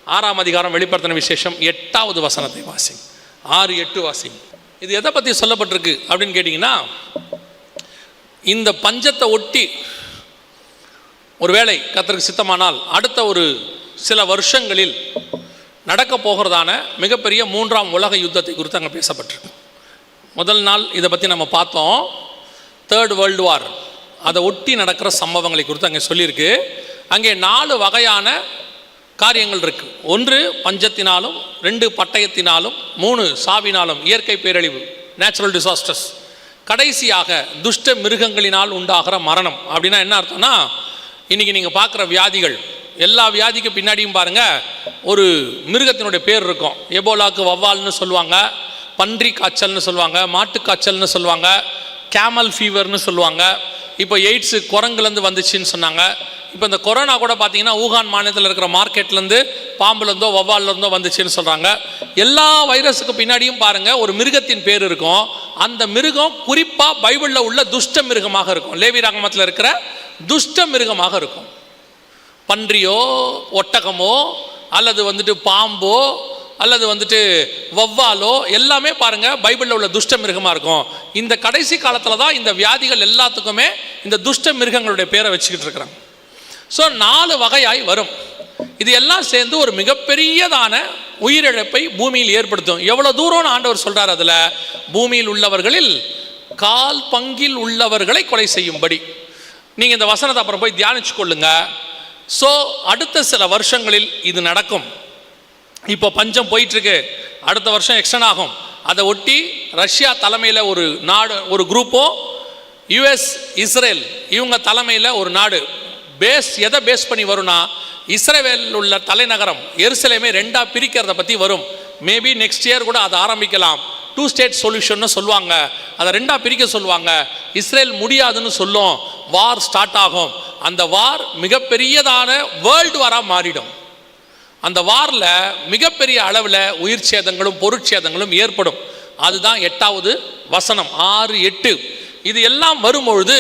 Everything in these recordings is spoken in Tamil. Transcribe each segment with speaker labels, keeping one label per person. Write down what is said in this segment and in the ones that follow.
Speaker 1: 6ஆம் அதிகாரம் வெளிப்படுத்தின விசேஷம் 8வது வசனத்தை வாசிங்க. 6-8 வாசிங்க. இது எதை பற்றி சொல்லப்பட்டிருக்கு அப்படின்னு கேட்டிங்கன்னா, இந்த பஞ்சத்தை ஒட்டி ஒருவேளை கர்த்தருக்கு சித்தமானால் அடுத்த ஒரு சில வருஷங்களில் நடக்க போகிறதான மிகப்பெரிய 3ஆம் உலக யுத்தத்தை குறித்து அங்கே பேசப்பட்டிருக்கு. முதல் நாள் இதை பற்றி நம்ம பார்த்தோம். 3rd வேர்ல்டு வார், அதை ஒட்டி நடக்கிற சம்பவங்களை குறித்து அங்கே சொல்லியிருக்கு. அங்கே 4 வகையான காரியங்கள் இருக்குது. 1 பஞ்சத்தினாலும், 2 பட்டயத்தினாலும், 3 சாவினாலும், இயற்கை பேரழிவு, நேச்சுரல் டிசாஸ்டர்ஸ், கடைசியாக துஷ்ட மிருகங்களினால் உண்டாகிற மரணம். அப்படின்னா என்ன அர்த்தம்னா, இன்றைக்கி நீங்கள் பார்க்குற வியாதிகள், எல்லா வியாதிக்கு பின்னாடியும் பாருங்கள் ஒரு மிருகத்தினுடைய பேர் இருக்கும். எபோலாவுக்கு வவ்வால்னு சொல்லுவாங்க, பன்றி காய்ச்சல்னு சொல்லுவாங்க, மாட்டு காய்ச்சல்னு சொல்லுவாங்க, கேமல் ஃபீவர்னு சொல்லுவாங்க. இப்போ எய்ட்ஸு குரங்குலேருந்து வந்துச்சுன்னு சொன்னாங்க. இப்போ இந்த கொரோனா கூட பார்த்தீங்கன்னா ஊகான் மாநிலத்தில் இருக்கிற மார்க்கெட்லேருந்து, பாம்புலேருந்தோ வவ்வால்லேருந்தோ வந்துச்சுன்னு சொல்கிறாங்க. எல்லா வைரஸுக்கு பின்னாடியும் பாருங்கள் ஒரு மிருகத்தின் பேர் இருக்கும். அந்த மிருகம் குறிப்பாக பைபிளில் உள்ள துஷ்ட மிருகமாக இருக்கும். லேவியராகமத்தில் இருக்கிற துஷ்ட மிருகமாக இருக்கும். பன்றியோ ஒட்டகமோ அல்லது பாம்போ அல்லது வவ்வாலோ எல்லாமே பாருங்கள் பைபிளில் உள்ள துஷ்ட மிருகமாக இருக்கும். இந்த கடைசி காலத்தில் தான் இந்த வியாதிகள் எல்லாத்துக்குமே இந்த துஷ்ட மிருகங்களுடைய பேரை வச்சுக்கிட்டு இருக்கிறாங்க. ஸோ 4 வகையாய் வரும். இது எல்லாம் சேர்ந்து ஒரு மிகப்பெரியதான உயிரிழப்பை பூமியில் ஏற்படுத்தும். எவ்வளோ தூரம்னு ஆண்டவர் சொல்கிறார், அதில் பூமியில் உள்ளவர்களில் 1/4 பங்கில் உள்ளவர்களை கொலை செய்யும்படி. நீங்கள் இந்த வசனத்தை அப்புறம் போய் தியானிச்சு கொள்ளுங்க. ஸோ அடுத்த சில வருஷங்களில் இது நடக்கும். இப்போ பஞ்சம் போயிட்டுருக்கு, அடுத்த வருஷம் எக்ஸ்டன் ஆகும். அதை ஒட்டி ரஷ்யா தலைமையில் ஒரு நாடு, ஒரு குரூப்போ, யுஎஸ் இஸ்ரேல் இவங்க தலைமையில் ஒரு நாடு எதை பேஸ் பண்ணி வரும்னா, இஸ்ரேலில் உள்ள தலைநகரம் எருசலேமே 2ஆக பிரிக்கிறத பற்றி வரும். மேபி நெக்ஸ்ட் இயர் கூட அதை ஆரம்பிக்கலாம். 2 ஸ்டேட் சொல்யூஷன்னு சொல்லுவாங்க. அதை 2ஆக பிரிக்க சொல்லுவாங்க. இஸ்ரேல் முடியாதுன்னு சொல்லும், வார் ஸ்டார்ட் ஆகும். அந்த வார் மிகப்பெரியதான வேர்ல்டு வாராக மாறிடும். அந்த வாரில் மிகப்பெரிய அளவில் உயிர் சேதங்களும் பொருட்சேதங்களும் ஏற்படும். அதுதான் 8வது வசனம் 6-8. இது எல்லாம் வரும்பொழுது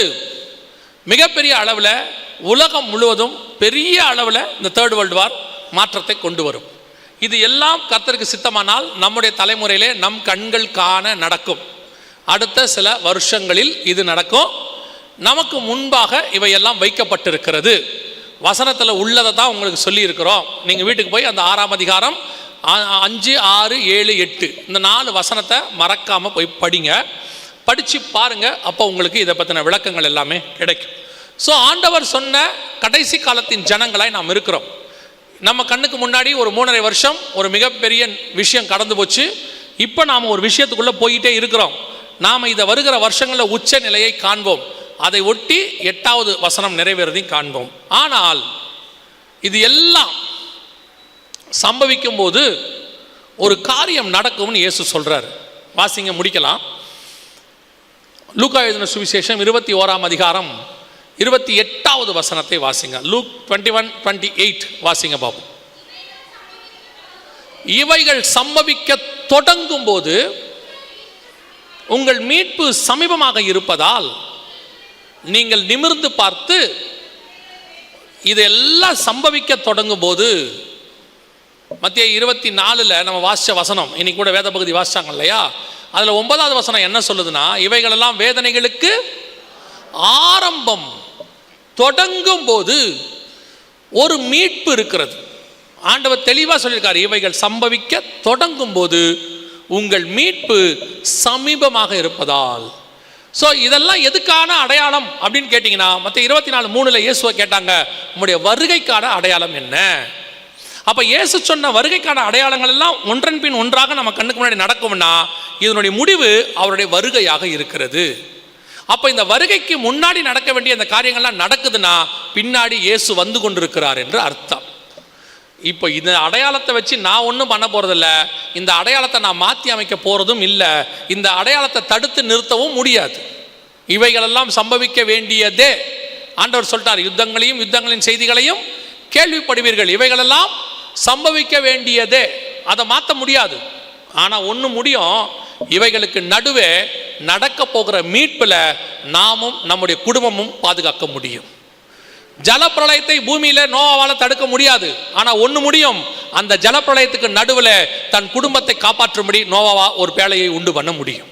Speaker 1: மிகப்பெரிய அளவில் உலகம் முழுவதும் பெரிய அளவில் இந்த 3rd வேர்ல்டு வார் மாற்றத்தை கொண்டு வரும். இது எல்லாம் கர்த்தருக்கு சித்தமானால் நம்முடைய தலைமுறையிலே நம் கண்கள் காண நடக்கும். அடுத்த சில வருஷங்களில் இது நடக்கும். நமக்கு முன்பாக இவையெல்லாம் வைக்கப்பட்டிருக்கிறது. வசனத்தில் உள்ளதை தான் உங்களுக்கு சொல்லியிருக்கிறோம். நீங்கள் வீட்டுக்கு போய் அந்த 6ஆம் அதிகாரம் 5, 6, 7, 8 இந்த 4 வசனத்தை மறக்காமல் போய் படிங்க. படித்து பாருங்கள். அப்போ உங்களுக்கு இதை பற்றின விளக்கங்கள் எல்லாமே கிடைக்கும். ஸோ ஆண்டவர் சொன்ன கடைசி காலத்தின் ஜனங்களாய் நாம் இருக்கிறோம். நம்ம கண்ணுக்கு முன்னாடி ஒரு 3.5 வருஷம் ஒரு மிகப்பெரிய விஷயம் கடந்து போச்சு. இப்போ நாம் ஒரு விஷயத்துக்குள்ளே போயிட்டே இருக்கிறோம். நாம் இதை வருகிற வருஷங்களில் உச்ச நிலையை காண்போம். அதை ஒட்டி 8வது வசனம் நிறைவேறதையும் காண்போம். ஆனால் இது எல்லாம் சம்பவிக்கும் போது ஒரு காரியம் நடக்கும்னு இயேசு சொல்கிறார். வாசிங்க, முடிக்கலாம். லூக்கா எழுதின சுவிசேஷம் 21ஆம் அதிகாரம் 28வது வசனத்தை வாசிங்க. லூக் 21:28 வாசிங்க பாப்போம். இவைகள் சம்பவிக்க தொடங்கும் போது உங்கள் மீட்பு சமீபமாக இருப்பதால் நீங்கள் நிமிர்ந்து பார்த்து, இதெல்லாம் சம்பவிக்க தொடங்கும் போது, மத்திய 24 நம்ம வாசித்த வசனம், இன்னைக்கு கூட வேத பகுதி வாசிச்சாங்க இல்லையா, அதில் 9வது வசனம் என்ன சொல்லுதுன்னா, இவைகளெல்லாம் வேதனைகளுக்கு ஆரம்பம். தொடங்கும் போது ஒரு மீட்பு இருக்கிறது. ஆண்டவர் தெளிவாக சொல்லியிருக்காரு, இவைகள் சம்பவிக்க தொடங்கும் போது உங்கள் மீட்பு சமீபமாக இருப்பதால். ஸோ இதெல்லாம் எதுக்கான அடையாளம் அப்படின்னு கேட்டிங்கன்னா, மத்திய 24:3 இயேசுவை கேட்டாங்க, உங்களுடைய வருகைக்கான அடையாளம் என்ன? அப்போ இயேசு சொன்ன வருகைக்கான அடையாளங்கள் எல்லாம் ஒன்றன் பின் ஒன்றாக நம்ம கண்ணுக்கு முன்னாடி நடக்கும்னா, இதனுடைய முடிவு அவருடைய வருகையாக இருக்கிறது. அப்போ இந்த வருகைக்கு முன்னாடி நடக்க வேண்டிய இந்த காரியங்கள்லாம் நடக்குதுன்னா பின்னாடி இயேசு வந்து கொண்டிருக்கிறார் என்று அர்த்தம். இப்போ இந்த அடையாளத்தை வச்சு நான் ஒன்றும் பண்ண போகிறதில்ல, இந்த அடையாளத்தை நான் மாற்றி அமைக்க போகிறதும் இல்லை, இந்த அடையாளத்தை தடுத்து நிறுத்தவும் முடியாது. இவைகளெல்லாம் சம்பவிக்க வேண்டியதே. ஆண்டவர் சொல்லிட்டார், யுத்தங்களின் செய்திகளையும் கேள்விப்படுவீர்கள், இவைகளெல்லாம் சம்பவிக்க வேண்டியதே. அதை மாற்ற முடியாது. ஆனால் ஒன்று முடியும், இவைகளுக்கு நடுவே நடக்க போகிற மீட்பில் நாமும் நம்முடைய குடும்பமும் பாதுகாக்க முடியும். ஜலப்பிரளயத்தை பூமியில நோவாவால தடுக்க முடியாது. ஆனா ஒண்ணு முடியும், அந்த ஜலப்பிரளயத்துக்கு நடுவில் தன் குடும்பத்தை காப்பாற்றும்படி நோவாவா ஒரு பேழையை உண்டு பண்ண முடியும்.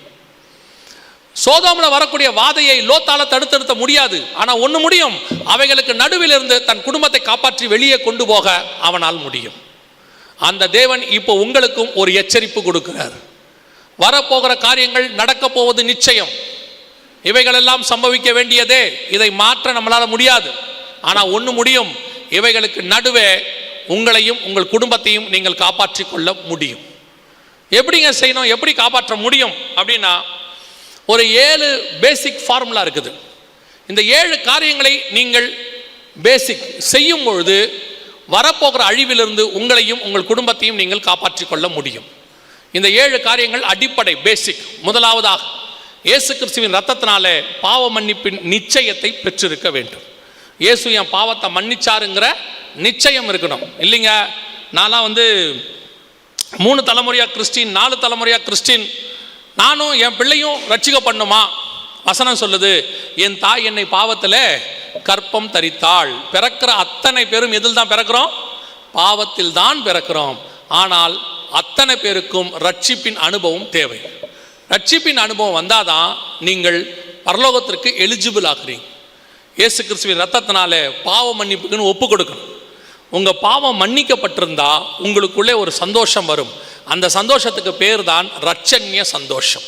Speaker 1: சோதோம்ல வரக்கூடிய வாதையை லோத்தால தடுத்து நிறுத்த முடியாது. ஆனா ஒண்ணு முடியும், அவைகளுக்கு நடுவில் இருந்து தன் குடும்பத்தை காப்பாற்றி வெளியே கொண்டு போக அவனால் முடியும். அந்த தேவன் இப்போ உங்களுக்கும் ஒரு எச்சரிப்பு கொடுக்கிறார். வரப்போகிற காரியங்கள் நடக்க போவது நிச்சயம். இவைகளெல்லாம் சம்பவிக்க வேண்டியதே, இதை மாற்ற நம்மளால முடியாது. ஆனா ஒண்ணு முடியும், இவைகளுக்கு நடுவே உங்களையும் உங்கள் குடும்பத்தையும் நீங்கள் காப்பாற்றி கொள்ள முடியும். எப்படிங்க செய்யணும், எப்படி காப்பாற்ற முடியும் அப்படின்னா, ஒரு 7 பேசிக் ஃபார்முலா இருக்குது. இந்த 7 காரியங்களை நீங்கள் பேசிக் செய்யும் பொழுது வரப்போகிற அழிவிலிருந்து உங்களையும் உங்கள் குடும்பத்தையும் நீங்கள் காப்பாற்றி கொள்ள முடியும். இந்த 7 காரியங்கள் அடிப்படை பேசிக். முதலாவதாக, இயேசு கிறிஸ்துவின் ரத்தத்தினாலே பாவ மன்னிப்பின் நிச்சயத்தை பெற்றிருக்க வேண்டும். இயேசு என் பாவத்தை மன்னிச்சாருங்கிற நிச்சயம் இருக்கணும். இல்லைங்க, நான்லாம் 3 தலைமுறையா கிறிஸ்டின், 4 தலைமுறையா கிறிஸ்டின், நானும் என் பிள்ளையும் ரட்சிக்கப்படணுமா? வசனம் சொல்லுது, என் தாய் என்னை பாவத்தில் கற்பம் தரித்தாள். பிறக்கிற அத்தனை பேரும் எதில் தான் பிறக்கிறோம்? பாவத்தில் தான் பிறக்கிறோம். ஆனால் அத்தனை பேருக்கும் ரட்சிப்பின் அனுபவம் தேவை. ரட்சிப்பின் அனுபவம் வந்தாதான் நீங்கள் பரலோகத்திற்கு எலிஜிபிள் ஆகிறீங்க. இயேசு கிறிஸ்துவின் ரத்தத்தினாலே பாவ மன்னிப்புக்குன்னு ஒப்பு கொடுக்கணும். உங்க பாவம் மன்னிக்கப்பட்டிருந்தா உங்களுக்குள்ளே ஒரு சந்தோஷம் வரும். அந்த சந்தோஷத்துக்கு பேர் தான் ரட்சண்ய சந்தோஷம்.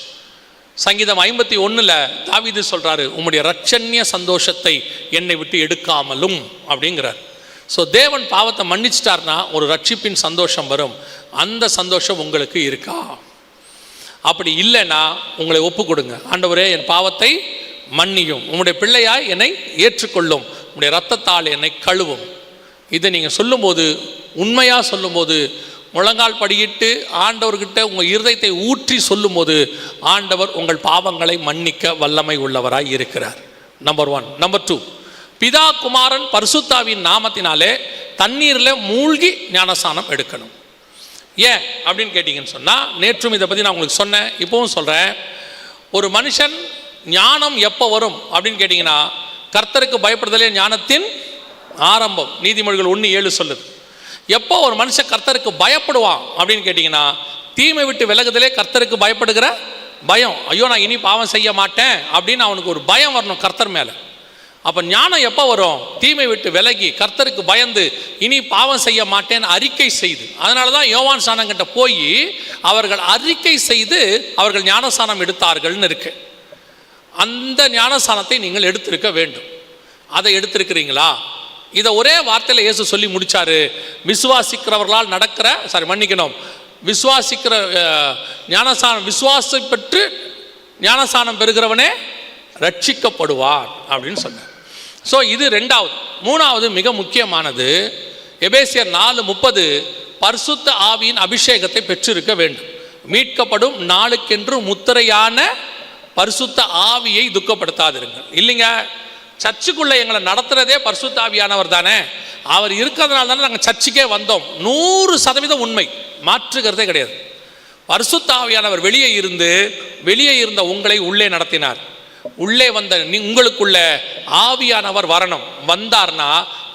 Speaker 1: சங்கீதம் 51 தாவீது சொல்றாரு, உம்முடைய ரட்சண்ய சந்தோஷத்தை என்னை விட்டு எடுக்காமலும் அப்படிங்கிறார். ஸோ தேவன் பாவத்தை மன்னிச்சிட்டார்னா ஒரு ரட்சிப்பின் சந்தோஷம் வரும். அந்த சந்தோஷம் உங்களுக்கு இருக்கா? அப்படி இல்லைன்னா உங்களை ஒப்பு கொடுங்க. ஆண்டவரே, என் பாவத்தை மன்னியும், உம்முடைய பிள்ளையாய் என்னை ஏற்றுக்கொள்ளும், உம்முடைய ரத்தத்தால் என்னை கழுவும். இதை நீங்கள் சொல்லும்போது, உண்மையாக சொல்லும்போது, முழங்கால் படியிட்டு ஆண்டவர்கிட்ட உங்கள் இருதயத்தை ஊற்றி சொல்லும்போது ஆண்டவர் உங்கள் பாவங்களை மன்னிக்க வல்லமை உள்ளவராய் இருக்கிறார். நம்பர் 1. நம்பர் 2, பிதா குமாரன் பரிசுத்தாவின் நாமத்தினாலே தண்ணீரில் மூழ்கி ஞானஸ்நானம் எடுக்கணும். ஏன் அப்படின்னு கேட்டிங்கன்னு சொன்னால், நேற்றும் இதை பற்றி நான் உங்களுக்கு சொன்னேன், இப்போவும் சொல்கிறேன். ஒரு மனுஷன் ஞானம் எப்போ வரும் அப்படின்னு கேட்டிங்கன்னா, கர்த்தருக்கு பயப்படுதலே ஞானத்தின் ஆரம்பம். நீதிமொழிகள் 1:7 சொல்லுது. எப்போ ஒரு மனுஷன் கர்த்தருக்கு பயப்படுவான் அப்படின்னு கேட்டிங்கன்னா, தீமை விட்டு விலகுதலே கர்த்தருக்கு பயப்படுகிற பயம். ஐயோ, நான் இனி பாவம் செய்ய மாட்டேன் அப்படின்னு அவனுக்கு ஒரு பயம் வரணும் கர்த்தர் மேலே. அப்போ ஞானம் எப்போ வரும்? தீமை விட்டு விலகி கர்த்தருக்கு பயந்து இனி பாவம் செய்ய மாட்டேன்னு அறிக்கை செய்து. அதனால தான் யோவான் ஸ்நானங்கிட்ட போய் அவர்கள் அறிக்கை செய்து அவர்கள் ஞானஸ்நானம் எடுத்தார்கள்னு இருக்கு. அந்த ஞானஸ்நானத்தை நீங்கள் எடுத்திருக்க வேண்டும். அதை எடுத்திருக்கிறீங்களா? இதை ஒரே வார்த்தையில் இயேசு சொல்லி முடிச்சாரு. விசுவாசிக்கிறவர்களால் நடக்கிற விசுவாசிக்கிற ஞானஸ்நானம், விசுவாசம் பெற்று ஞானஸ்நானம் பெறுகிறவனே ரட்சிக்கப்படுவார் அப்படின்னு சொன்னார். ஸோ இது 2வது. 3வது மிக முக்கியமானது, எபேசியர் 4:30, பரிசுத்த ஆவியின் அபிஷேகத்தை பெற்றிருக்க வேண்டும். மீட்கப்படும் நாளுக்கென்று முத்திரையான பரிசுத்த ஆவியை துக்கப்படுத்தாதிருங்கள். இல்லைங்க, சர்ச்சுக்குள்ளே எங்களை நடத்துகிறதே பரிசுத்த ஆவியானவர் தானே, அவர் இருக்கிறதுனால தானே நாங்கள் சர்ச்சுக்கே வந்தோம். 100% உண்மை, மாற்றுகிறதே கிடையாது. பரிசுத்த ஆவியானவர் வெளியே இருந்த உங்களை உள்ளே நடத்தினார். உள்ளே வந்த உங்களுக்குள்ள ஆவியானவர் வரணும். வந்தார்னா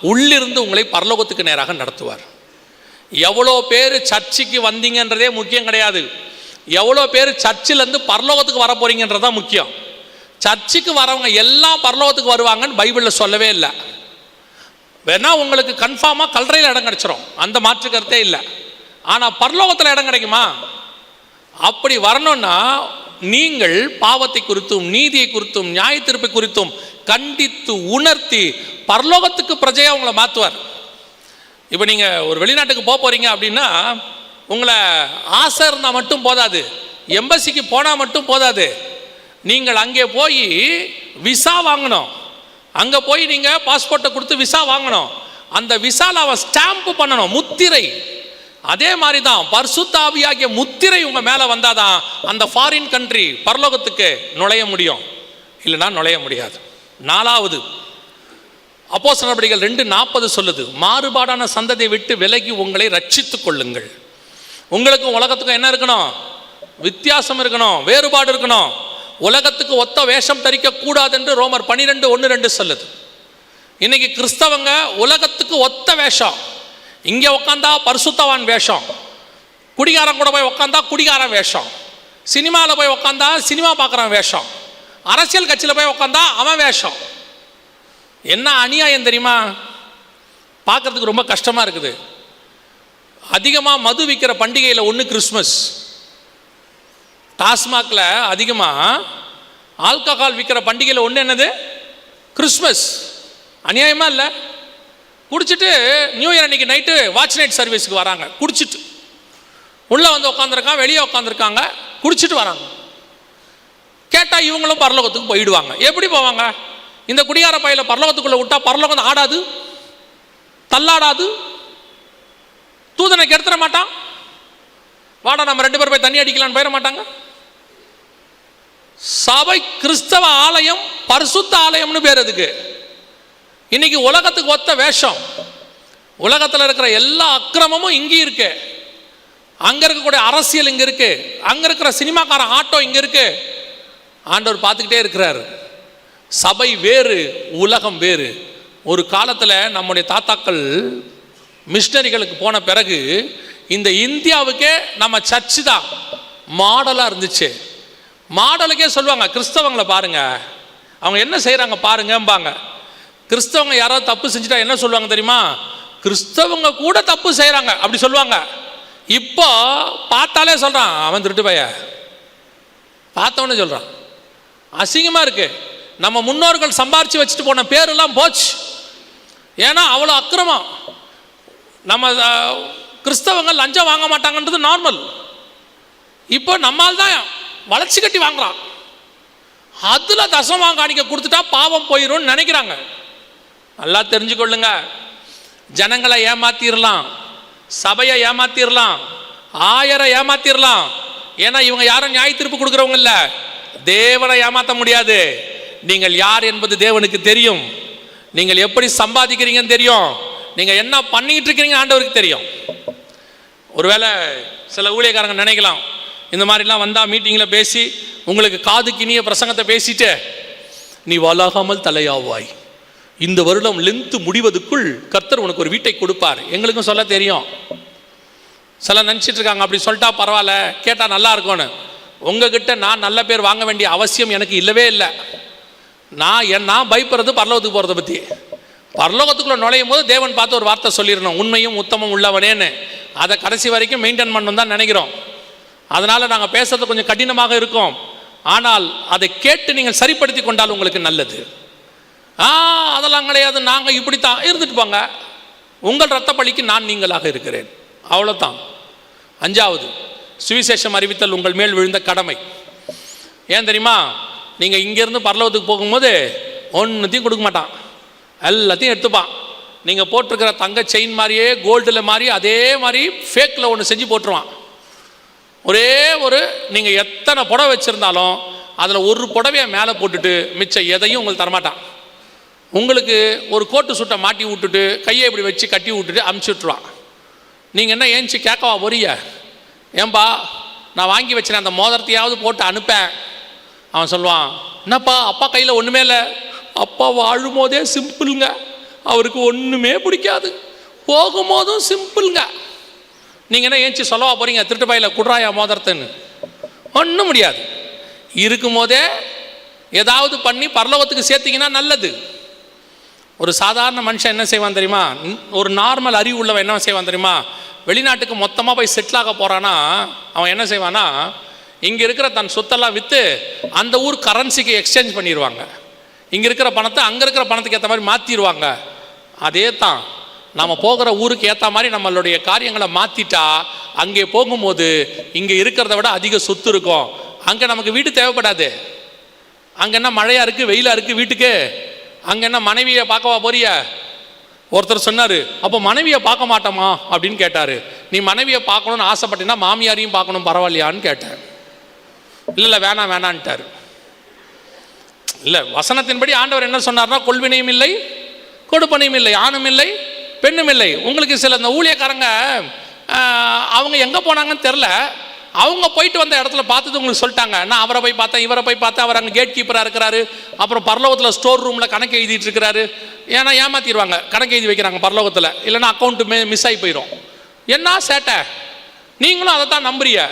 Speaker 1: உள்ளிருந்து உங்களை பரலோகத்துக்கு நேராக நடத்துவார். எவ்வளோ பேர் சர்ச்சுக்கு வந்தீங்கன்றதே முக்கியம் கிடையாது. எவ்வளோ பேர் சர்ச்சிலேருந்து பரலோகத்துக்கு வர போறீங்கன்றதான் முக்கியம். சர்ச்சுக்கு வரவங்க எல்லாம் பரலோகத்துக்கு வருவாங்கன்னு பைபிளில் சொல்லவே இல்லை. வேணா உங்களுக்கு கன்ஃபார்மாக கல்லறையில் இடம் கிடைச்சிரும், அந்த மாற்று கருத்தே இல்லை. ஆனால் பரலோகத்தில் இடம் கிடைக்குமா? அப்படி வரணும்னா நீங்கள் பாவத்தை குறித்தும் நீதியை குறித்தும் நியாய தீர்ப்பை குறித்தும் கண்டித்து உணர்த்தி பரலோகத்துக்கு பிரஜையா உங்களை மாற்றுவார். இப்போ நீங்கள் ஒரு வெளிநாட்டுக்கு போறீங்க அப்படின்னா உங்களை ஆசை இருந்தால் மட்டும் போதாது, எம்பசிக்கு போனால் மட்டும் போதாது. நீங்கள் அங்கே போய் விசா வாங்கணும். அங்கே போய் நீங்கள் பாஸ்போர்ட்டை கொடுத்து விசா வாங்கணும். அந்த விசாவில் அவன் ஸ்டாம்ப் பண்ணணும், முத்திரை. அதே மாதிரி தான் பரிசுத்த ஆவியாகிய முத்திரை உங்க மேல வந்தாதான் அந்த ஃபாரின் கண்ட்ரி பரலோகத்துக்கு நுழைய முடியும், இல்லைன்னா நுழைய முடியாது. 4வது, அப்போஸ்தலர் நடபடிகள் 2:40 சொல்லுது, மாறுபாடான சந்ததியை விட்டு விலகி உங்களை ரட்சித்துக் கொள்ளுங்கள். உங்களுக்கும் உலகத்துக்கும் என்ன இருக்கணும்? வித்தியாசம் இருக்கணும், வேறுபாடு இருக்கணும். உலகத்துக்கு ஒத்த வேஷம் தரிக்க கூடாது என்று ரோமர் 12:1-2 சொல்லுது. இன்னைக்கு கிறிஸ்தவங்க உலகத்துக்கு ஒத்த வேஷம். இங்கே உட்காந்தா பரிசுத்தவான் வேஷம், குடிகாரன் கூட போய் உட்காந்தா குடிகாரன் வேஷம், சினிமாவில் போய் உட்காந்தா சினிமா பார்க்குறான் வேஷம், அரசியல் கட்சியில் போய் உட்காந்தா அவன் வேஷம். என்ன அநியாயம் தெரியுமா? பார்க்குறதுக்கு ரொம்ப கஷ்டமாக இருக்குது. அதிகமாக மது விற்கிற பண்டிகையில் ஒன்று கிறிஸ்மஸ். டாஸ்மாகில் அதிகமாக ஆல்கஹால் விற்கிற பண்டிகையில் ஒன்று என்னது? கிறிஸ்மஸ். அநியாயமாக இல்லை? குடிச்சிட்டு நியூ இயர் அன்றைக்கி நைட்டு வாட்ச் நைட் சர்வீஸுக்கு வராங்க, குடிச்சிட்டு உள்ளே வந்து உட்காந்துருக்காங்க, வெளியே உட்காந்துருக்காங்க, குடிச்சிட்டு வராங்க. கேட்டால் இவங்களும் பரலோகத்துக்கு போயிடுவாங்க. எப்படி போவாங்க? இந்த குடியார பையில பரலோகத்துக்குள்ளே விட்டா பரலோகம் ஆடாது, தள்ளாடாது, தூதனை கெடுத்துட மாட்டான். வாடா நம்ம 2 பேர் போய் தண்ணி அடிக்கலான்னு போயிட மாட்டாங்க. சபை கிறிஸ்தவ ஆலயம், பரிசுத்த ஆலயம்னு பேர் அதுக்கு. இன்னைக்கு உலகத்துக்கு ஒத்த வேஷம். உலகத்தில் இருக்கிற எல்லா அக்கிரமமும் இங்கே இருக்கு. அங்க இருக்கக்கூடிய அரசியல் இங்க இருக்கு, அங்க இருக்கிற சினிமாக்கார ஆட்டோ இங்க இருக்கு. ஆண்டவர் பார்த்துக்கிட்டே இருக்கிறார். சபை வேறு, உலகம் வேறு. ஒரு காலத்தில் நம்முடைய தாத்தாக்கள் மிஷனரிகளுக்கு போன பிறகு இந்த இந்தியாவுக்கே நம்ம சர்ச்சு தான் மாடலாக இருந்துச்சு. மாடலுக்கே சொல்லுவாங்க, கிறிஸ்தவங்களை பாருங்க அவங்க என்ன செய்கிறாங்க பாருங்கம்பாங்க. கிறிஸ்தவங்க யாராவது தப்பு செஞ்சுட்டா என்ன சொல்லுவாங்க தெரியுமா? கிறிஸ்தவங்க கூட தப்பு செய்கிறாங்க அப்படி சொல்லுவாங்க. இப்போ பார்த்தாலே சொல்கிறான் அவன் திருட்டு பைய, பார்த்தவொன்னே சொல்கிறான். அசிங்கமாக இருக்கு. நம்ம முன்னோர்கள் சம்பாரித்து வச்சுட்டு போன பேரெல்லாம் போச்சு. ஏன்னா அவ்வளோ அக்கிரமம். நம்ம கிறிஸ்தவங்க லஞ்சம் வாங்க மாட்டாங்கன்றது நார்மல். இப்போ நம்மால் தான் வளர்ச்சி கட்டி வாங்குறான். அதில் தசமா காணிக்க கொடுத்துட்டா பாவம் போயிடும் நினைக்கிறாங்க. நல்லா தெரிஞ்சுக்கொள்ளுங்க, ஜனங்களை ஏமாத்திரலாம், சபையை ஏமாத்திரலாம், ஆயரை ஏமாத்திரலாம். ஏன்னா இவங்க யாரும் நியாய தீர்ப்பு கொடுக்குறவங்க இல்லை. தேவனை ஏமாற்ற முடியாது. நீங்கள் யார் என்பது தேவனுக்கு தெரியும். நீங்கள் எப்படி சம்பாதிக்கிறீங்கன்னு தெரியும். நீங்கள் என்ன பண்ணிட்டு இருக்கிறீங்க ஆண்டவருக்கு தெரியும். ஒருவேளை சில ஊழியக்காரங்க நினைக்கலாம், இந்த மாதிரிலாம் வந்தால் மீட்டிங்கில் பேசி உங்களுக்கு காதுக்கு இனிய பிரசங்கத்தை பேசிட்டு நீ வளாகாமல் தலையாவாய், இந்த வருடம் லென்த்து முடிவதுக்குள் கர்த்தர் உனக்கு ஒரு வீட்டை கொடுப்பார். எங்களுக்கும் சொல்ல தெரியும். சில நினச்சிட்டு இருக்காங்க அப்படி சொல்லிட்டா பரவாயில்ல, கேட்டால் நல்லா இருக்கும்னு. உங்ககிட்ட நான் நல்ல பேர் வாங்க வேண்டிய அவசியம் எனக்கு இல்லவே இல்லை. நான் பயப்படுறது பரலோகத்துக்கு போகிறத பற்றி. பரலோகத்துக்குள்ளே நுழையும் போது தேவன் பார்த்து ஒரு வார்த்தை சொல்லிடணும், உண்மையும் உத்தமம் உள்ளவனேன்னு. அதை கடைசி வரைக்கும் மெயின்டைன் பண்ணணும் தான் நினைக்கிறோம். அதனால் நாங்கள் பேசுறது கொஞ்சம் கடினமாக இருக்கும். ஆனால் அதை கேட்டு நீங்கள் சரிப்படுத்தி கொண்டால் உங்களுக்கு நல்லது. அதெல்லாம் கிடையாது, நாங்கள் இப்படித்தான் இருந்துட்டு போங்க, உங்கள் இரத்த பலிக்கு நான் நீங்களாக இருக்கிறேன், அவ்வளோதான். 5வது, சுவிசேஷம் அறிவித்தல் உங்கள் மேல் விழுந்த கடமை. ஏன் தெரியுமா? நீங்கள் இங்கேருந்து பரலோகத்துக்கு போகும்போது ஒன்றுத்தையும் கொடுக்க மாட்டான், எல்லாத்தையும் எடுத்துப்பான். நீங்கள் போட்டிருக்கிற தங்க செயின் மாதிரியே கோல்டில் மாதிரி அதே மாதிரி ஃபேக்கில் ஒன்று செஞ்சு போட்டுருவான். ஒரே ஒரு நீங்கள் எத்தனை புடவை வச்சுருந்தாலும் அதில் ஒரு புடவையை மேலே போட்டுட்டு மிச்சம் எதையும் உங்களுக்கு தரமாட்டான். உங்களுக்கு ஒரு கோட்டு சுட்டை மாட்டி விட்டுட்டு கையை இப்படி வச்சு கட்டி விட்டுட்டு அமுச்சு விட்ருவான். நீங்கள் என்ன ஏஞ்சி கேட்கவா போறீங்க? ஏன்பா நான் வாங்கி வச்சுருக்கேன், அந்த மோதிரத்தையாவது போட்டு அனுப்பேன். அவன் சொல்லுவான், என்னப்பா அப்பா கையில் ஒன்றுமே இல்லை, அப்பா வாழும் போதே சிம்பிளுங்க, அவருக்கு ஒன்றுமே பிடிக்காது, போகும்போதும் சிம்பிளுங்க. நீங்கள் என்ன ஏஞ்சி சொல்லவா போகிறீங்க திருட்டு பையில குட்ராயா மோதிரத்துன்னு? ஒன்றும் முடியாது. இருக்கும் போதே ஏதாவது பண்ணி பரலோகத்துக்கு சேர்த்திங்கன்னா நல்லது. ஒரு சாதாரண மனுஷன் என்ன செய்வான் தெரியுமா? ஒரு நார்மல் அறிவு உள்ளவன் என்ன செய்வான் தெரியுமா? வெளிநாட்டுக்கு மொத்தமாக போய் செட்டில் ஆக போகிறான்னா அவன் என்ன செய்வான்னா, இங்கே இருக்கிற தன் சொத்தெல்லாம் விற்று அந்த ஊர் கரன்சிக்கு எக்ஸ்சேஞ்ச் பண்ணிடுவாங்க. இங்கே இருக்கிற பணத்தை அங்கே இருக்கிற பணத்துக்கு ஏற்ற மாதிரி மாற்றிடுவாங்க. அதே தான் நம்ம போகிற ஊருக்கு ஏற்ற மாதிரி நம்மளுடைய காரியங்களை மாற்றிட்டா அங்கே போகும்போது இங்கே இருக்கிறத விட அதிக சொத்து இருக்கும். அங்கே நமக்கு வீடு தேவைப்படாது. அங்கே என்ன மழையாக இருக்குது, வெயிலாக இருக்குது வீட்டுக்கு, அங்கே என்ன மனைவியை பார்க்கவா போறிய? ஒருத்தர் சொன்னார், அப்போ மனைவியை பார்க்க மாட்டோமா அப்படின்னு கேட்டார். நீ மனைவியை பார்க்கணுன்னு ஆசைப்பட்டீங்கன்னா மாமியாரையும் பார்க்கணும் பரவாயில்லையான்னு கேட்டேன். இல்லை வேணாம் வேணான்ட்டார். இல்லை, வசனத்தின்படி ஆண்டவர் என்ன சொன்னார்னா, கொள்வினையும் இல்லை கொடுப்பனையும் இல்லை, ஆணும் இல்லை பெண்ணும் இல்லை. உங்களுக்கு சில இந்த ஊழியக்காரங்க அவங்க எங்கே போனாங்கன்னு தெரில, அவங்க போயிட்டு வந்த இடத்துல பார்த்தது உங்களுக்கு சொல்லிட்டாங்க. நான் அவரை போய் பார்த்தேன், இவரை போய் பார்த்தேன், அவர் அங்கே கேட் கீப்பராக இருக்கிறாரு, அப்புறம் பரலோகத்தில் ஸ்டோர் ரூமில் கணக்கு எழுதிட்டு இருக்கிறாரு. ஏன்னா ஏமாத்திடுவாங்க, கணக்கு எழுதி வைக்கிறாங்க பரலோகத்தில், இல்லைன்னா அக்கௌண்ட்டு மிஸ் ஆகி போயிடும். என்ன சேட்டை, நீங்களும் அதை தான் நம்புறீங்க.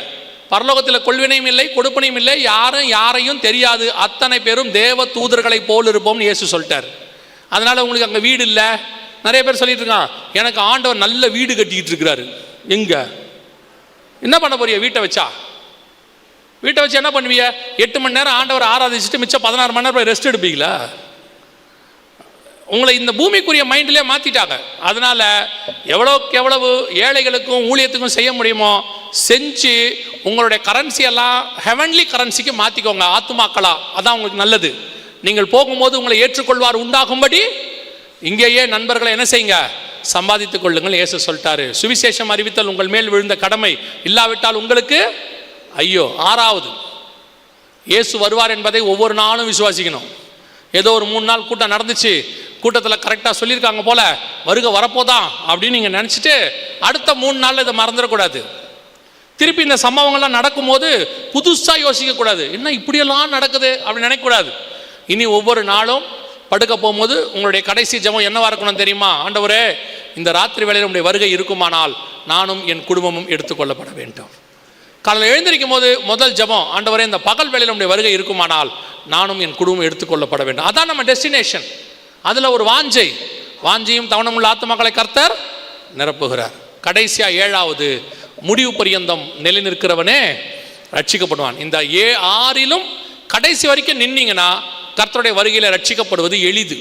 Speaker 1: பரலோகத்தில் கொள்வினையும் இல்லை, கொடுப்பனையும் இல்லை, யாரும் யாரையும் தெரியாது, அத்தனை பேரும் தேவ தூதர்களை போல் இருப்போம்னு இயேசு சொல்லிட்டார். அதனால் உங்களுக்கு அங்கே வீடு இல்லை. நிறைய பேர் சொல்லிட்டு இருக்கான், எனக்கு ஆண்டவர் நல்ல வீடு கட்டிக்கிட்டு இருக்கிறாரு. எங்கே என்ன பண்ண போறிய? வீட்டை வச்சு என்ன பண்ணுவீங்க? 8 மணி நேரம் ஆண்டவர் ஆராதிச்சுட்டு மிச்சம் 16 மணி நேரம் போய் ரெஸ்ட் எடுப்பீங்களா? உங்களை இந்த பூமிக்குரிய மைண்ட்லேயே மாற்றிட்டாங்க. அதனால் எவ்வளோக்கு எவ்வளவு ஏழைகளுக்கும் ஊழியத்துக்கும் செய்ய முடியுமோ செஞ்சு உங்களுடைய கரன்சியெல்லாம் ஹெவன்லி கரன்சிக்கு மாற்றிக்கோங்க, ஆத்துமாக்களா. அதான் உங்களுக்கு நல்லது. நீங்கள் போகும்போது உங்களை ஏற்றுக்கொள்வார் உண்டாகும்படி இங்கேயே நண்பர்களை என்ன செய்யுங்க? சம்பாதித்துக் கொள்ளுங்கள். இயேசு சொல்லிட்டாரு, சுவிசேஷம் அறிவித்தல் உங்கள் மேல் விழுந்த கடமை, இல்லாவிட்டால் உங்களுக்கு ஐயோ. 6வது, இயேசு வருவார் என்பதை ஒவ்வொரு நாளும் விசுவாசிக்கணும். ஏதோ ஒரு 3 நாள் கூட்டம் நடந்துச்சு, கூட்டத்தில் கரெக்டாக சொல்லியிருக்காங்க போல வருகை வரப்போதான் அப்படின்னு நீங்கள் நினச்சிட்டு அடுத்த 3 நாளில் இதை மறந்துடக்கூடாது. திருப்பி இந்த சம்பவங்கள்லாம் நடக்கும்போது புதுசாக யோசிக்கக்கூடாது, என்ன இப்படியெல்லாம் நடக்குது அப்படின்னு நினைக்கக்கூடாது. இனி ஒவ்வொரு நாளும் படுக்க போகும்போது உங்களுடைய கடைசி ஜெபம் என்னவா இருக்கணும் தெரியுமா? ஆண்டவரே, இந்த ராத்திரி வேளையில் உங்களுடைய வருகை இருக்குமானால் நானும் என் குடும்பமும் எடுத்துக்கொள்ளப்பட வேண்டும். காலையில் எழுந்திருக்கும் போது முதல் ஜெபம், ஆண்டவரே, இந்த பகல் வேளையில் உங்களுடைய வருகை இருக்குமானால் நானும் என் குடும்பம் எடுத்துக்கொள்ளப்பட வேண்டும். அதான் நம்ம டெஸ்டினேஷன். அதில் ஒரு வாஞ்சையும் தவணமுள்ள ஆத்துமாக்களை கர்த்தர் நிரப்புகிறார். கடைசியா 7வது, முடிவு பரியந்தம் நிலை நிற்கிறவனே ரட்சிக்கப்படுவான். இந்த 6லும் கடைசி வரைக்கும் நின்னீங்கன்னா கர்த்தருடைய வருகையில் ரட்சிக்கப்படுவது எளிது.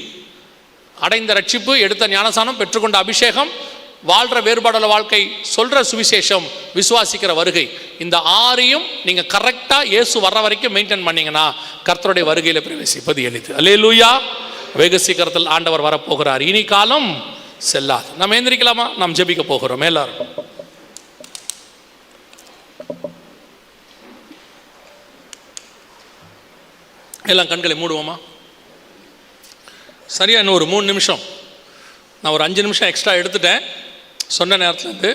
Speaker 1: அடைந்த ரட்சிப்பு, எடுத்த ஞானசானம், பெற்றுக்கொண்ட அபிஷேகம், வாழ்கிற வேறுபாடுள்ள வாழ்க்கை, சொல்கிற சுவிசேஷம், விசுவாசிக்கிற வருகை, இந்த 6ஐயும் நீங்கள் கரெக்டாக இயேசு வர்ற வரைக்கும் மெயின்டைன் பண்ணிங்கன்னா கர்த்தருடைய வருகையில் பிரவேசிப்பது எளிது. அல்லேலூயா. வெகு சீக்கிரத்தில் ஆண்டவர் வரப்போகிறார். இனி காலம் செல்லாது. நம்ம எந்திரிக்கலாமா? நாம் ஜெபிக்க போகிறோம். எல்லாரும் எல்லாம் கண்களை மூடுவோமா? சரியா இன்னும் ஒரு 3 நிமிஷம். நான் ஒரு 5 நிமிஷம் எக்ஸ்ட்ரா எடுத்துட்டேன் சொன்ன நேரத்துலேருந்து.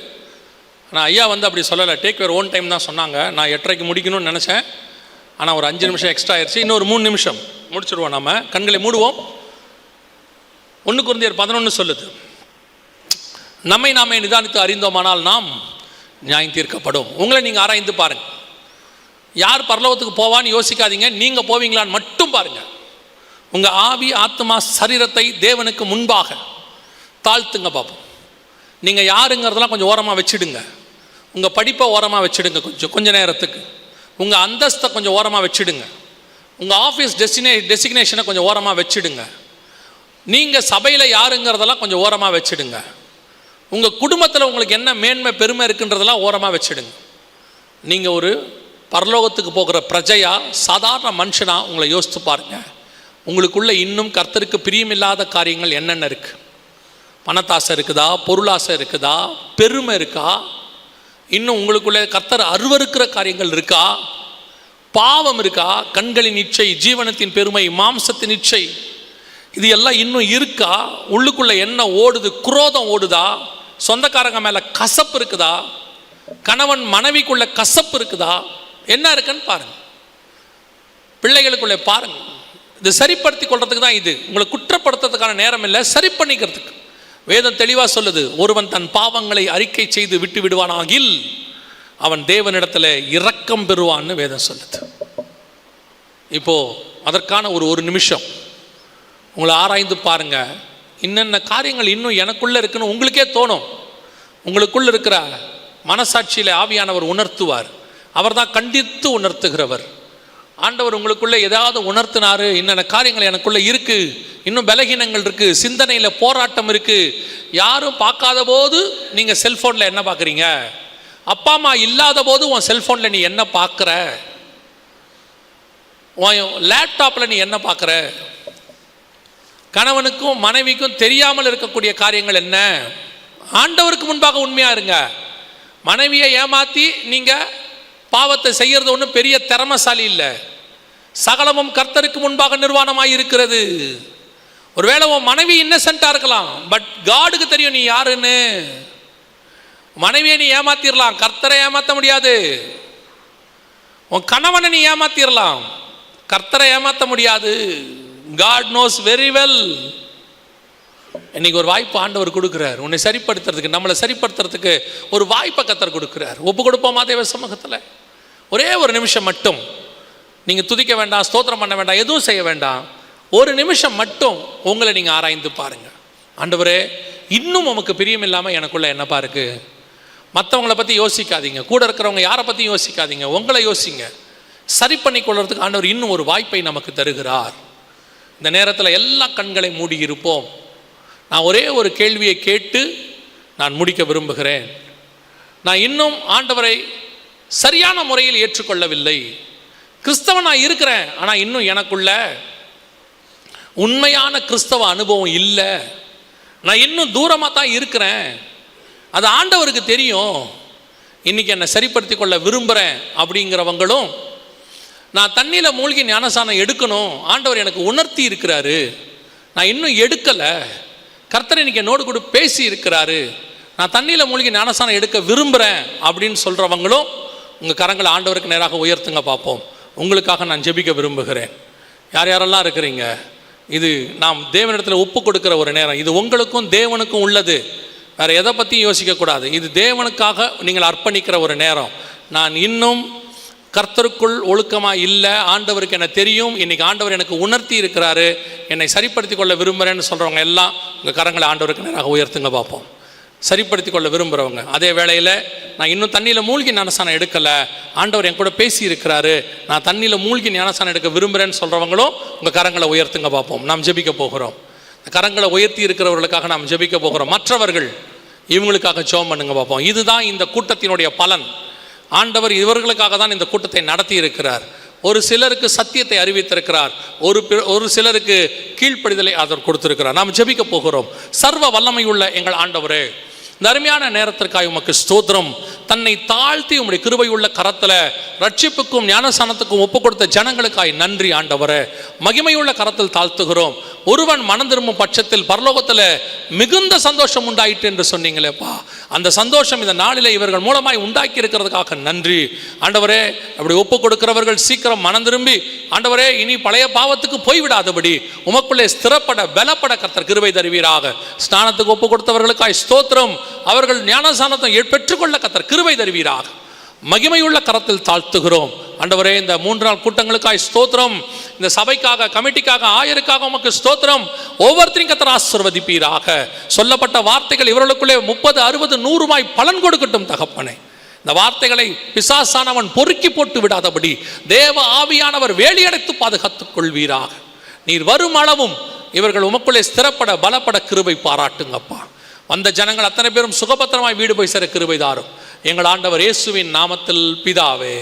Speaker 1: ஆனால் ஐயா அப்படி சொல்லலை, டேக் யுவர் ஓன் டைம் தான் சொன்னாங்க. நான் 8:30க்கு முடிக்கணும்னு நினச்சேன், ஆனால் ஒரு 5 நிமிஷம் எக்ஸ்ட்ரா ஆயிடுச்சு. இன்னொரு 3 நிமிஷம் முடிச்சுடுவோம். நம்ம கண்களை மூடுவோம். 1 கொரிந்தியர் 11 சொல்லுது, நம்மை நாமே நிதானித்து அறிந்தோமானால் நாம் நியாயம் தீர்க்கப்படும். உங்களை நீங்கள் ஆராய்ந்து பாருங்கள். யார் பரலோகத்துக்கு போவான்னு யோசிக்காதீங்க, நீங்கள் போவீங்களான்னு மட்டும் பாருங்கள். உங்கள் ஆவி, ஆத்மா, சரீரத்தை தேவனுக்கு முன்பாக தாழ்த்துங்க பார்ப்போம். நீங்கள் யாருங்கிறதெல்லாம் கொஞ்சம் ஓரமாக வச்சுடுங்க. உங்கள் படிப்பை ஓரமாக வச்சுடுங்க, கொஞ்ச நேரத்துக்கு. உங்கள் அந்தஸ்தை கொஞ்சம் ஓரமாக வச்சுடுங்க. உங்கள் ஆஃபீஸ் டெசிக்னேஷனை கொஞ்சம் ஓரமாக வச்சுடுங்க. நீங்கள் சபையில் யாருங்கிறதெல்லாம் கொஞ்சம் ஓரமாக வச்சுடுங்க. உங்கள் குடும்பத்தில் உங்களுக்கு என்ன மேன்மை பெருமை இருக்குன்றதெல்லாம் ஓரமாக வச்சுடுங்க. நீங்கள் ஒரு பரலோகத்துக்கு போகிற பிரஜையா, சாதாரண மனுஷனா உங்களை யோசித்து பாருங்கள். உங்களுக்குள்ள இன்னும் கர்த்தருக்கு பிரியமில்லாத காரியங்கள் என்னென்ன இருக்குது? பணத்தாசை இருக்குதா? பொருளாசை இருக்குதா? பெருமை இருக்கா? இன்னும் உங்களுக்குள்ளே கர்த்தர் அருவருக்கிற காரியங்கள் இருக்கா? பாவம் இருக்கா? கண்களின் இச்சை, ஜீவனத்தின் பெருமை, மாம்சத்தின் இச்சை, இது எல்லாம் இன்னும் இருக்கா? உள்ளுக்குள்ளே என்ன ஓடுது? குரோதம் ஓடுதா? சொந்தக்காரங்க மேலே கசப்பு இருக்குதா? கணவன் மனைவிக்குள்ள கசப்பு இருக்குதா? என்ன இருக்குன்னு பாருங்க. பிள்ளைகளுக்குள்ளே பாருங்க. இது சரிப்படுத்தி கொள்றதுக்கு தான். இது உங்களை குற்றப்படுத்துறதுக்கான நேரம் இல்லை, சரி பண்ணிக்கிறதுக்கு. வேதம் தெளிவாக சொல்லுது, ஒருவன் தன் பாவங்களை அறிக்கை செய்து விட்டு விடுவானாகில் அவன் தேவனிடத்தில் இரக்கம் பெறுவான்னு வேதம் சொல்லுது. இப்போ அதற்கான ஒரு நிமிஷம் உங்களை ஆராய்ந்து பாருங்க. இன்னென்ன காரியங்கள் இன்னும் எனக்குள்ள இருக்குன்னு உங்களுக்கே தோணும். உங்களுக்குள்ள இருக்கிற மனசாட்சியில் ஆவியானவர் உணர்த்துவார். அவர் தான் கண்டித்து உணர்த்துகிறவர். ஆண்டவர் உங்களுக்குள்ளே ஏதாவது உணர்த்தினாரு, என்னென்ன காரியங்கள் எனக்குள்ளே இருக்குது, இன்னும் பலகீனங்கள் இருக்குது, சிந்தனையில் போராட்டம் இருக்குது. யாரும் பார்க்காத போது நீங்கள் செல்ஃபோனில் என்ன பார்க்குறீங்க? அப்பா அம்மா இல்லாத போது உன் செல்ஃபோனில் நீ என்ன பார்க்குற? உன் லேப்டாப்பில் நீ என்ன பார்க்குற? கணவனுக்கும் மனைவிக்கும் தெரியாமல் இருக்கக்கூடிய காரியங்கள் என்ன? ஆண்டவருக்கு முன்பாக உண்மையாக இருங்க. மனைவியை ஏமாற்றி நீங்கள் பாவத்தை செய்கிறது ஒன்றும் பெரிய திறமசாலி இல்லை. சகலமும் கர்த்தருக்கு முன்பாக நிர்வாணமாய் இருக்கிறது. ஒருவேளை உன் மனைவி இன்னசென்ட்டாக இருக்கலாம், பட் காடுக்கு தெரியும் நீ யாருன்னு. மனைவியை நீ ஏமாத்திரலாம், கர்த்தரை ஏமாற்ற முடியாது. உன் கணவனை நீ ஏமாத்திரலாம், கர்த்தரை ஏமாற்ற முடியாது. God knows very well. இன்னைக்கு ஒரு வாய்ப்பு ஆண்டவர் கொடுக்குறார் உன்னை சரிப்படுத்துறதுக்கு, நம்மளை சரிப்படுத்துறதுக்கு ஒரு வாய்ப்பை கர்த்தர் கொடுக்குறார். ஒப்பு கொடுப்போமா தேவ சமூகத்தில்? ஒரே ஒரு நிமிஷம் மட்டும் நீங்கள் துதிக்க வேண்டாம், ஸ்தோத்திரம் பண்ண வேண்டாம், எதுவும் செய்ய வேண்டாம். ஒரு நிமிஷம் மட்டும் உங்களை நீங்கள் ஆராய்ந்து பாருங்கள். ஆண்டவரே, இன்னும் உமக்கு பிரியம் இல்லாமல் எனக்குள்ள என்னப்பா இருக்கு? மற்றவங்களை பற்றி யோசிக்காதீங்க, கூட இருக்கிறவங்க யாரை பற்றி யோசிக்காதீங்க, உங்களை யோசிங்க. சரி பண்ணி கொள்றதுக்கு ஆண்டவர் இன்னும் ஒரு வாய்ப்பை நமக்கு தருகிறார். இந்த நேரத்தில் எல்லா கண்களை மூடி இருப்போம். நான் ஒரே ஒரு கேள்வியை கேட்டு நான் முடிக்க விரும்புகிறேன். நான் இன்னும் ஆண்டவரை சரியான முறையில் ஏற்றுக்கொள்ளவில்லை. கிறிஸ்தவன் நான் இருக்கிறேன், ஆனால் இன்னும் எனக்குள்ள உண்மையான கிறிஸ்தவ அனுபவம் இல்லை. நான் இன்னும் தூரமாக தான் இருக்கிறேன், அது ஆண்டவருக்கு தெரியும். இன்னைக்கு என்னை சரிப்படுத்தி கொள்ள விரும்புகிறேன் அப்படிங்கிறவங்களும், நான் தண்ணியில் மூழ்கி ஞானசானம் எடுக்கணும், ஆண்டவர் எனக்கு உணர்த்தி இருக்கிறாரு, நான் இன்னும் எடுக்கலை, கர்த்தர் இன்னைக்கு என்னோடு கூட பேசி இருக்கிறாரு, நான் தண்ணியில் மூழ்கி ஞானசானம் எடுக்க விரும்புகிறேன் அப்படின்னு சொல்கிறவங்களும் உங்கள் கரங்களை ஆண்டவருக்கு நேராக உயர்த்துங்க பார்ப்போம். உங்களுக்காக நான் ஜெபிக்க விரும்புகிறேன். யார் யாரெல்லாம் இருக்கிறீங்க? இது நாம் தேவனிடத்தில் ஒப்பு கொடுக்கிற ஒரு நேரம். இது உங்களுக்கும் தேவனுக்கும் உள்ளது, வேறு எதை பற்றியும் யோசிக்கக்கூடாது. இது தேவனுக்காக நீங்கள் அர்ப்பணிக்கிற ஒரு நேரம். நான் இன்னும் கர்த்தருக்குள் ஒழுக்கமாக இல்லை, ஆண்டவருக்கு என்ன தெரியும், இன்றைக்கி ஆண்டவர் எனக்கு உணர்த்தி இருக்கிறாரு, என்னை சரிப்படுத்தி கொள்ள விரும்புகிறேன்னு சொல்கிறவங்க எல்லாம் உங்கள் கரங்களை ஆண்டவருக்கு நேராக உயர்த்துங்க பார்ப்போம். சரிப்படுத்தி கொள்ள விரும்புகிறவங்க, அதே வேளையில் நான் இன்னும் தண்ணியில் மூழ்கி ஞானசானம் எடுக்கலை, ஆண்டவர் என் கூட பேசி இருக்கிறாரு, நான் தண்ணியில் மூழ்கி ஞானசானம் எடுக்க விரும்புகிறேன்னு சொல்கிறவங்களும் உங்கள் கரங்களை உயர்த்துங்க பார்ப்போம். நாம் ஜெபிக்க போகிறோம். கரங்களை உயர்த்தி இருக்கிறவர்களுக்காக நாம் ஜெபிக்க போகிறோம். மற்றவர்கள் இவங்களுக்காக ஜெபம் பண்ணுங்க பார்ப்போம். இதுதான் இந்த கூட்டத்தினுடைய பலன். ஆண்டவர் இவர்களுக்காக தான் இந்த கூட்டத்தை நடத்தி இருக்கிறார். ஒரு சிலருக்கு சத்தியத்தை அறிவித்திருக்கிறார், ஒரு சிலருக்கு கீழ்ப்படிதலை அவர் கொடுத்திருக்கிறார். நாம் ஜெபிக்க போகிறோம். சர்வ வல்லமையுள்ள எங்கள் ஆண்டவரே, இந்த அருமையான நேரத்திற்காக உமக்கு ஸ்தோத்திரம். தன்னை தாழ்த்தி உம்முடைய கிருபையுள்ள கரத்தில் ரட்சிப்புக்கும் ஞானசானத்துக்கும் ஒப்பு கொடுத்த ஜனங்களுக்காய் நன்றி ஆண்டவரே. மகிமையுள்ள கரத்தில் தாழ்த்துகிறோம். ஒருவன் மனம் திரும்பும் பட்சத்தில் பரலோகத்தில் மிகுந்த சந்தோஷம் உண்டாயிற்று என்று சொன்னீங்களேப்பா, அந்த சந்தோஷம் இந்த நாளில் இவர்கள் மூலமாய் உண்டாக்கி இருக்கிறதுக்காக நன்றி ஆண்டவரே. அப்படி ஒப்பு கொடுக்கிறவர்கள் சீக்கிரம் மனம் திரும்பி ஆண்டவரே இனி பழைய பாவத்துக்கு போய்விடாதபடி உமக்குள்ளே ஸ்திரப்பட பலப்பட கர்த்தர் கிருபை தருவீராக. ஸ்நானத்துக்கு ஒப்பு கொடுத்தவர்களுக்காய் ஸ்தோத்திரம். அவர்கள் ஞானசானத்தை பெற்றுக்கொள்ள கர்த்தர் கிருபை தருவீராக. மகிமையுள்ள கரத்தில் தாழ்த்துகிறோம் ஆண்டவரே. இந்த 3 நாள் கூட்டங்களுக்காய் ஸ்தோத்திரம். இந்த சபைக்காக, கமிட்டிக்காக, ஆயருக்காக உமக்கு ஸ்தோத்திரம். ஒவ்வொருத்தரையும் கர்த்தர் ஆசீர்வதிப்பீராக. சொல்லப்பட்ட வார்த்தைகள் இவர்களுக்குள்ளே 30, 60, 100 பலன் கொடுக்கட்டும் தகப்பனே. இந்த வார்த்தைகளை பிசாசானவன் பொறுக்கி போட்டு விடாதபடி தேவ ஆவியானவர் வேலியடைத்து பாதுகாத்துக் கொள்வீராக. நீர் வரும் அளவும் இவர்கள் உமக்குள்ளே ஸ்திரப்பட பலப்பட கிருபை பாராட்டுங்கப்பா. வந்த ஜனங்கள் அத்தனை பேரும் சுகபத்திரமாய் வீடு போய் சேர கிருபை தாரும் எங்கள் ஆண்டவர் இயேசுவின் நாமத்தில் பிதாவே.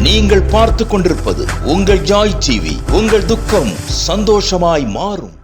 Speaker 2: நீங்கள் பார்த்து கொண்டிருப்பது உங்கள் ஜாய் டிவி. உங்கள் துக்கம் சந்தோஷமாய் மாறும்.